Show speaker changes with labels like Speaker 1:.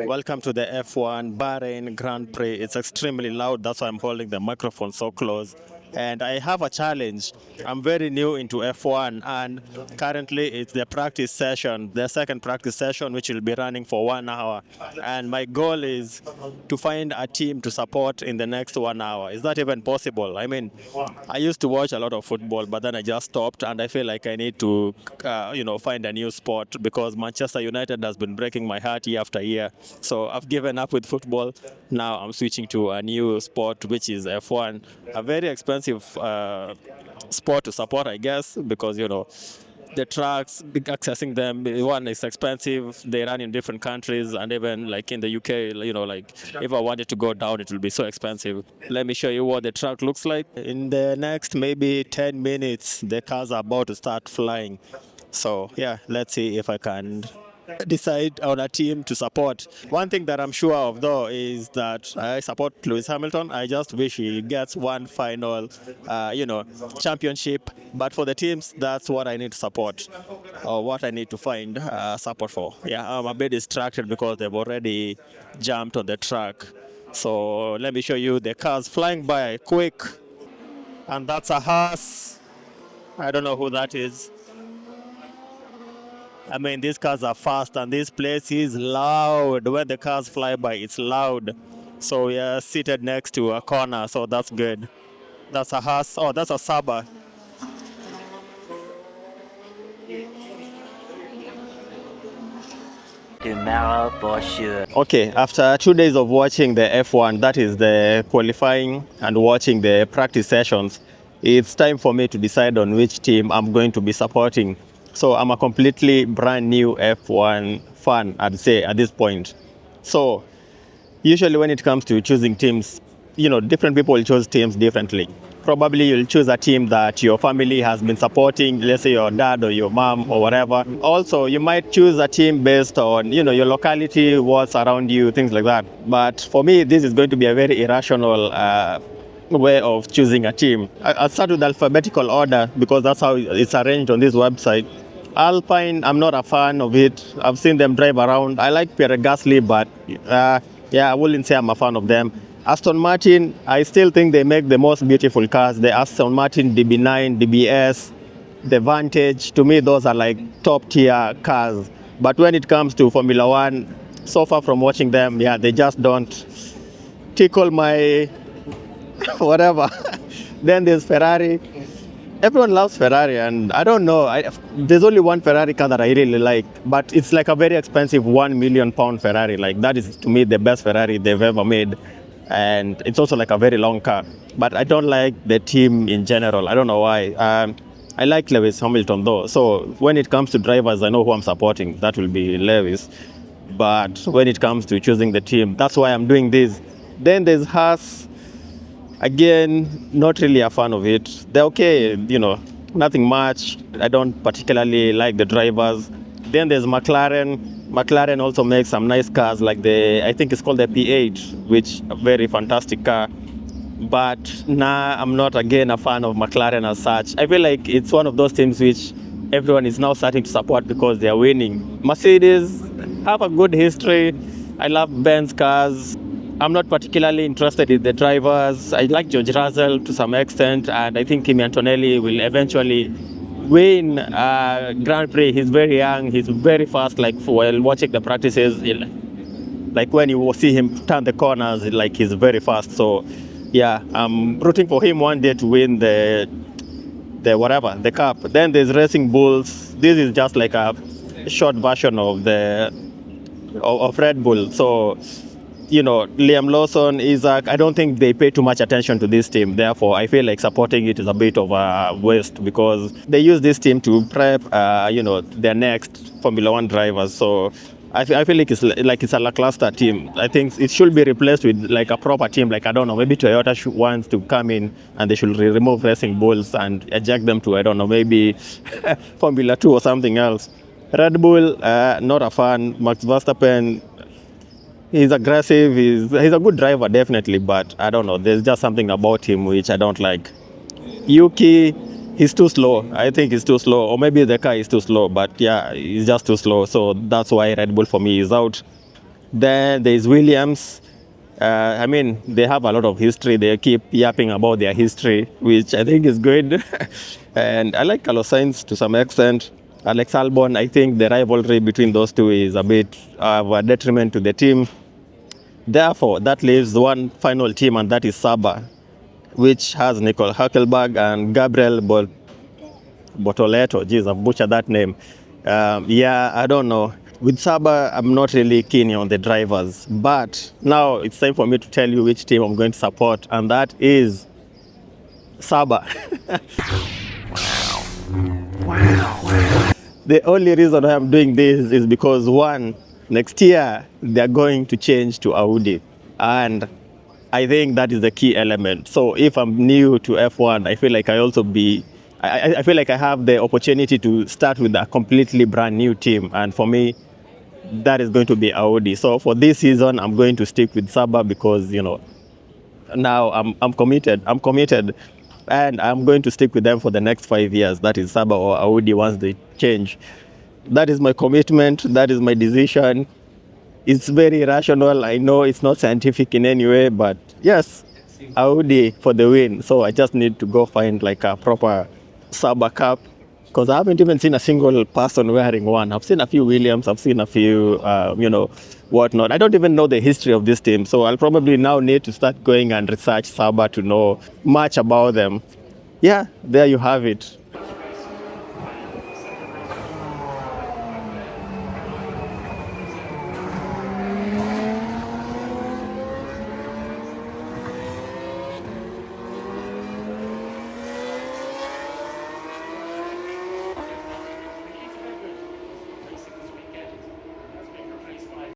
Speaker 1: Welcome to the F1 Bahrain Grand Prix. It's extremely loud, that's why I'm holding the microphone so close. And I have a challenge. I'm very new into F1, and currently it's the practice session, the second practice session, which will be running for 1 hour. And my goal is to find a team to support in the next 1 hour. Is that even possible? I mean, I used to watch a lot of football, but then I just stopped, and I feel like I need to, find a new sport because Manchester United has been breaking my heart year after year. So I've given up with football. Now I'm switching to a new sport, which is F1. A very expensive sport to support, I guess, because the tracks, accessing them, one is expensive. They run in different countries, and even like in the UK, like if I wanted to go down, it will be so expensive. Let me show you what the track looks like. In the next maybe 10 minutes, the cars are about to start flying. So yeah, let's see if I can decide on a team to support. One thing that I'm sure of though is that I support Lewis Hamilton. I just wish he gets one final, championship. But for the teams, that's what I need to support, or what I need to find support for. Yeah, I'm a bit distracted because they've already jumped on the track. So let me show you the cars flying by quick, and that's a Haas. I don't know who that is. I mean, these cars are fast, and this place is loud. When the cars fly by, it's loud. So we are seated next to a corner, so that's good. That's a Haas. Oh, that's a Saba.
Speaker 2: Tomorrow for sure.
Speaker 1: Okay, after 2 days of watching the F1, that is the qualifying, and watching the practice sessions, it's time for me to decide on which team I'm going to be supporting. So I'm a completely brand new F1 fan, I'd say, at this point. So usually when it comes to choosing teams, different people choose teams differently. Probably you'll choose a team that your family has been supporting, let's say your dad or your mom or whatever. Also, you might choose a team based on, your locality, what's around you, things like that. But for me, this is going to be a very irrational way of choosing a team. I'll start with alphabetical order because that's how it's arranged on this website. Alpine, I'm not a fan of it. I've seen them drive around. I like Pierre Gasly, but I wouldn't say I'm a fan of them. Aston Martin, I still think they make the most beautiful cars. The Aston Martin DB9, DBS, the Vantage, to me those are like top tier cars. But when it comes to Formula One, so far from watching them, they just don't tickle my whatever. Then there's Ferrari. Everyone loves Ferrari, and I don't know. There's only one Ferrari car that I really like, but it's like a very expensive £1 million Ferrari. Like that is to me the best Ferrari they've ever made, and it's also like a very long car. But I don't like the team in general. I don't know why. I like Lewis Hamilton though. So when it comes to drivers, I know who I'm supporting. That will be Lewis. But when it comes to choosing the team, that's why I'm doing this. Then there's Haas. Again, not really a fan of it. They're okay, nothing much. I don't particularly like the drivers. Then there's McLaren. McLaren also makes some nice cars, like I think it's called the P8, which a very fantastic car. But I'm not again a fan of McLaren as such. I feel like it's one of those teams which everyone is now starting to support because they are winning. Mercedes have a good history. I love Benz cars. I'm not particularly interested in the drivers. I like George Russell to some extent, and I think Kimi Antonelli will eventually win Grand Prix. He's very young, he's very fast, like while watching the practices, like when you see him turn the corners, like he's very fast. So I'm rooting for him one day to win the cup. Then there's Racing Bulls. This is just like a short version of Red Bull. So Liam Lawson, Isaac, I don't think they pay too much attention to this team. Therefore, I feel like supporting it is a bit of a waste because they use this team to prep, their next Formula One drivers. So I feel like it's a lackluster team. I think it should be replaced with like a proper team. Like, I don't know, maybe Toyota wants to come in and they should remove Racing Bulls and eject them to, I don't know, maybe Formula 2 or something else. Red Bull, not a fan. Max Verstappen, he's aggressive, he's a good driver definitely, but I don't know, there's just something about him which I don't like. Yuki, he's too slow. I think he's too slow, or maybe the car is too slow, but he's just too slow. So that's why Red Bull for me is out. Then there's Williams. I mean, they have a lot of history. They keep yapping about their history, which I think is good. And I like Carlos Sainz to some extent. Alex Albon, I think the rivalry between those two is a bit of a detriment to the team. Therefore, that leaves one final team, and that is Saba, which has Nicole Huckelberg and Gabriel Botoleto. Jeez, I've butchered that name. Yeah, I don't know. With Saba, I'm not really keen on the drivers. But now it's time for me to tell you which team I'm going to support, and that is Saba. The only reason why I'm doing this is because, one, next year they're going to change to Audi. And I think that is the key element. So if I'm new to F1, I feel like I feel like I have the opportunity to start with a completely brand new team. And for me, that is going to be Audi. So for this season, I'm going to stick with Saba because, now I'm committed. I'm committed. And I'm going to stick with them for the next 5 years. That is Saba or Audi once they change. That is my commitment. That is my decision. It's very rational. I know it's not scientific in any way, but yes, Audi for the win. So I just need to go find like a proper Saba Cup, because I haven't even seen a single person wearing one. I've seen a few Williams, I've seen a few, whatnot. I don't even know the history of this team, so I'll probably now need to start going and research Saba to know much about them. Yeah, there you have it.